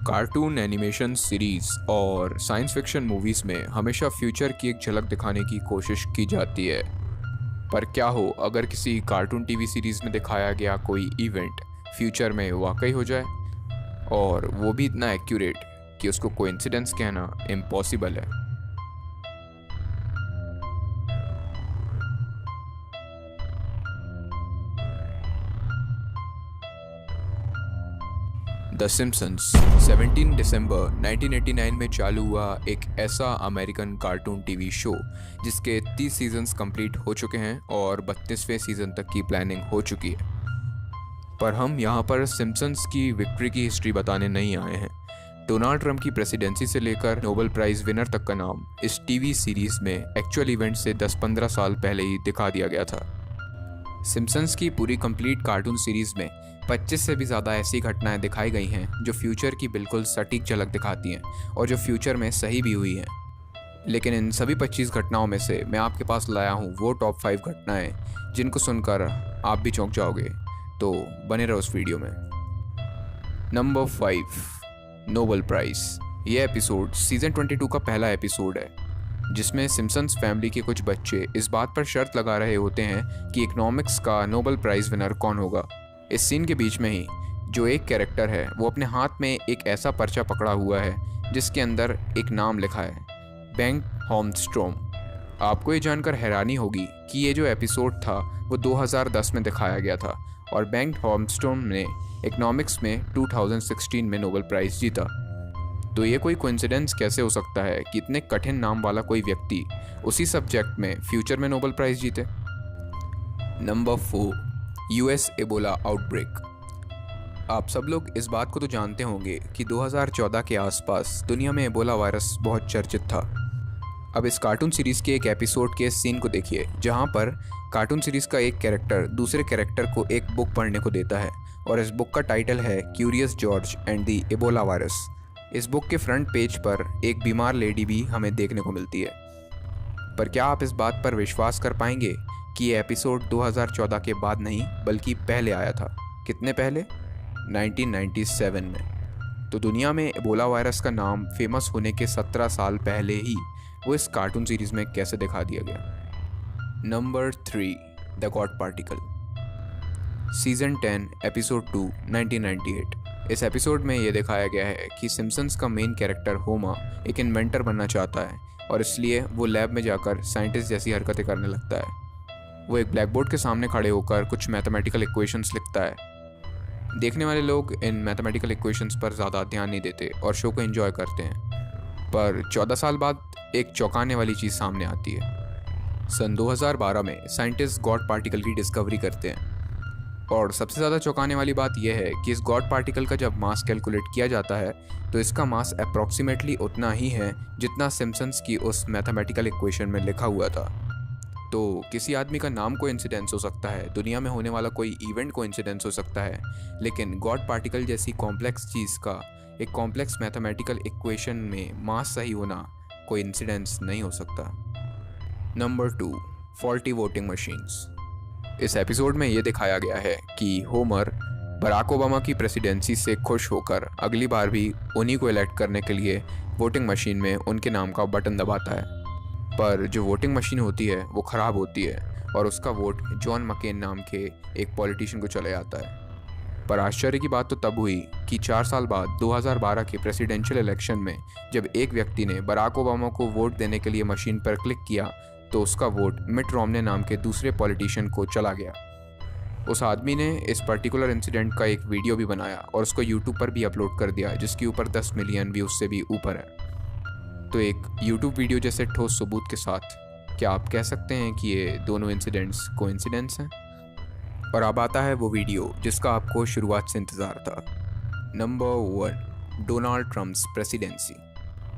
Cartoon animation series और science fiction movies में हमेशा फ्यूचर की एक झलक दिखाने की कोशिश की जाती है। पर क्या हो अगर किसी कार्टून टीवी सीरीज़ में दिखाया गया कोई इवेंट फ्यूचर में वाकई हो जाए, और वो भी इतना एक्यूरेट कि उसको कोइंसिडेंस कहना इम्पॉसिबल है। द सिम्पसन्स 17 दिसंबर 1989 में चालू हुआ एक ऐसा अमेरिकन कार्टून टीवी शो जिसके 30 सीजन्स कंप्लीट हो चुके हैं और 32वें सीज़न तक की प्लानिंग हो चुकी है। पर हम यहाँ पर सिम्पसन्स की विक्ट्री की हिस्ट्री बताने नहीं आए हैं। डोनाल्ड ट्रंप की प्रेसिडेंसी से लेकर नोबेल प्राइज़ विनर तक का नाम इस टीवी सीरीज़ में एक्चुअल इवेंट से 10-15 साल पहले ही दिखा दिया गया था। सिम्पसन्स की पूरी कंप्लीट कार्टून सीरीज़ में 25 से भी ज़्यादा ऐसी घटनाएं दिखाई गई हैं जो फ्यूचर की बिल्कुल सटीक झलक दिखाती हैं और जो फ्यूचर में सही भी हुई हैं। लेकिन इन सभी 25 घटनाओं में से मैं आपके पास लाया हूँ वो टॉप 5 घटनाएं जिनको सुनकर आप भी चौंक जाओगे, तो बने रहो उस वीडियो में। Number 5, Nobel prize. ये एपिसोड सीज़न 22 का पहला एपिसोड है जिसमें सिम्पसन्स फैमिली के कुछ बच्चे इस बात पर शर्त लगा रहे होते हैं कि इकोनॉमिक्स का नोबेल प्राइज़ विनर कौन होगा। इस सीन के बीच में ही जो एक कैरेक्टर है वो अपने हाथ में एक ऐसा पर्चा पकड़ा हुआ है जिसके अंदर एक नाम लिखा है, बेंट होमस्ट्रोम। आपको ये जानकर हैरानी होगी कि ये जो एपिसोड था वो 2010 में दिखाया गया था और बेंट होमस्ट्रोम ने इकोनॉमिक्स में 2016 में नोबेल प्राइज़ जीता। तो ये कोई कोइंसिडेंस कैसे हो सकता है कि इतने कठिन नाम वाला कोई व्यक्ति उसी सब्जेक्ट में फ्यूचर में नोबेल प्राइज़ जीते। Number 4, US Ebola outbreak. आप सब लोग इस बात को तो जानते होंगे कि 2014 के आसपास दुनिया में एबोला वायरस बहुत चर्चित था। अब इस कार्टून सीरीज़ के एक एपिसोड के सीन को देखिए जहां पर कार्टून सीरीज़ का एक कैरेक्टर दूसरे कैरेक्टर को एक बुक पढ़ने को देता है और इस बुक का टाइटल है curious George and the Ebola virus. इस बुक के फ्रंट पेज पर एक बीमार लेडी भी हमें देखने को मिलती है। पर क्या आप इस बात पर विश्वास कर पाएंगे कि ये एपिसोड 2014 के बाद नहीं बल्कि पहले आया था? कितने पहले? 1997 में। तो दुनिया में एबोला वायरस का नाम फेमस होने के 17 साल पहले ही वो इस कार्टून सीरीज में कैसे दिखा दिया गया। Number 3, the God particle. Season 10 episode 2 1998। इस एपिसोड में ये दिखाया गया है कि सिम्पसन्स का मेन कैरेक्टर होमर एक इन्वेंटर बनना चाहता है और इसलिए वो लैब में जाकर साइंटिस्ट जैसी हरकतें करने लगता है। वो एक ब्लैक बोर्ड के सामने खड़े होकर कुछ मैथमेटिकल इक्वेशंस लिखता है। देखने वाले लोग इन मैथमेटिकल इक्वेशंस पर ज़्यादा ध्यान नहीं देते और शो को एंजॉय करते हैं। पर 14 साल बाद एक चौंकाने वाली चीज़ सामने आती है। सन 2012 में साइंटिस्ट गॉड पार्टिकल की डिस्कवरी करते हैं और सबसे ज़्यादा चौंकाने वाली बात यह है कि इस गॉड पार्टिकल का जब मास कैलकुलेट किया जाता है तो इसका मास अप्रॉक्सीमेटली उतना ही है जितना सिम्पसन्स की उस मैथमेटिकल इक्वेशन में लिखा हुआ था। तो किसी आदमी का नाम कोइंसिडेंस हो सकता है, दुनिया में होने वाला कोई इवेंट कोइंसिडेंस हो सकता है, लेकिन गॉड पार्टिकल जैसी कॉम्प्लेक्स चीज़ का एक कॉम्प्लेक्स मैथमेटिकल इक्वेशन में मास सही होना कोइंसिडेंस नहीं हो सकता। Number 2, faulty voting machines. इस एपिसोड में ये दिखाया गया है कि होमर बराक ओबामा की प्रेसिडेंसी से खुश होकर अगली बार भी उन्हीं को इलेक्ट करने के लिए वोटिंग मशीन में उनके नाम का बटन दबाता है। पर जो वोटिंग मशीन होती है वो ख़राब होती है और उसका वोट जॉन मकेन नाम के एक पॉलिटिशियन को चले जाता है। पर आश्चर्य की बात तो तब हुई कि 4 साल बाद 2012 के प्रेसिडेंशियल इलेक्शन में जब एक व्यक्ति ने बराक ओबामा को वोट देने के लिए मशीन पर क्लिक किया तो उसका वोट मिट रोमने नाम के दूसरे पॉलिटिशियन को चला गया। उस आदमी ने इस पर्टिकुलर इंसिडेंट का एक वीडियो भी बनाया और उसको यूट्यूब पर भी अपलोड कर दिया जिसके ऊपर 10 मिलियन व्यूज़ से भी ऊपर है। तो एक यूट्यूब वीडियो जैसे ठोस सबूत के साथ क्या आप कह सकते हैं कि ये दोनों इंसिडेंट्स कोइंसिडेंस हैं? और अब आता है वो वीडियो जिसका आपको शुरुआत से इंतज़ार था। Number 1, Donald Trump's presidency.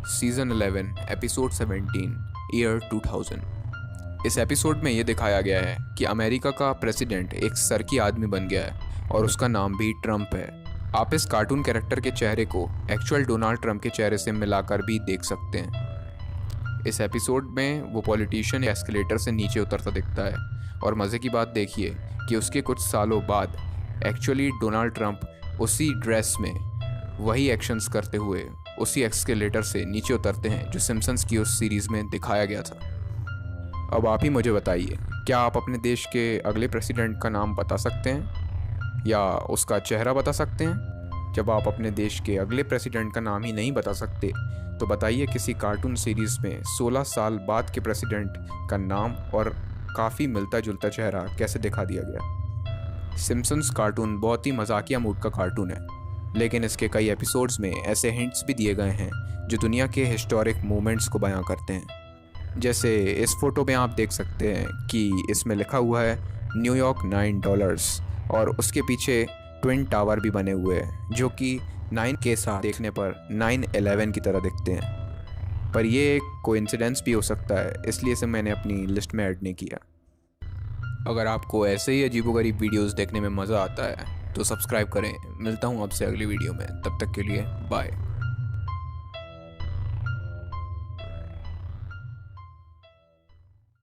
Season 11 episode 17 year 2000। इस एपिसोड में ये दिखाया गया है कि अमेरिका का प्रेसिडेंट एक सरकी आदमी बन गया है और उसका नाम भी ट्रंप है। आप इस कार्टून कैरेक्टर के चेहरे को एक्चुअल डोनाल्ड ट्रंप के चेहरे से मिलाकर भी देख सकते हैं। इस एपिसोड में वो पॉलिटिशियन एस्केलेटर से नीचे उतरता दिखता है और मज़े की बात देखिए कि उसके कुछ सालों बाद एक्चुअली डोनाल्ड ट्रंप उसी ड्रेस में वही एक्शंस करते हुए उसी एक्सकेलेटर से नीचे उतरते हैं जो सिम्पसन्स की उस सीरीज़ में दिखाया गया था। अब आप ही मुझे बताइए, क्या आप अपने देश के अगले प्रेसिडेंट का नाम बता सकते हैं या उसका चेहरा बता सकते हैं? जब आप अपने देश के अगले प्रेसिडेंट का नाम ही नहीं बता सकते तो बताइए किसी कार्टून सीरीज़ में 16 साल बाद के प्रेसिडेंट का नाम और काफ़ी मिलता जुलता चेहरा कैसे दिखा दिया गया। सिम्पसन्स कार्टून बहुत ही मजाकिया मूड का कार्टून है, लेकिन इसके कई एपिसोड्स में ऐसे हिंट्स भी दिए गए हैं जो दुनिया के हिस्टोरिक मोमेंट्स को बयां करते हैं। जैसे इस फोटो में आप देख सकते हैं कि इसमें लिखा हुआ है न्यूयॉर्क $9 और उसके पीछे ट्विन टावर भी बने हुए हैं जो कि 9 के साथ देखने पर 9/11 की तरह दिखते हैं। पर ये एक कोइंसिडेंस भी हो सकता है, इसलिए इसे मैंने अपनी लिस्ट में ऐड नहीं किया। अगर आपको ऐसे ही अजीबोगरीब वीडियोस देखने में मज़ा आता है तो सब्सक्राइब करें। मिलता हूँ आपसे अगली वीडियो में, तब तक के लिए बाय।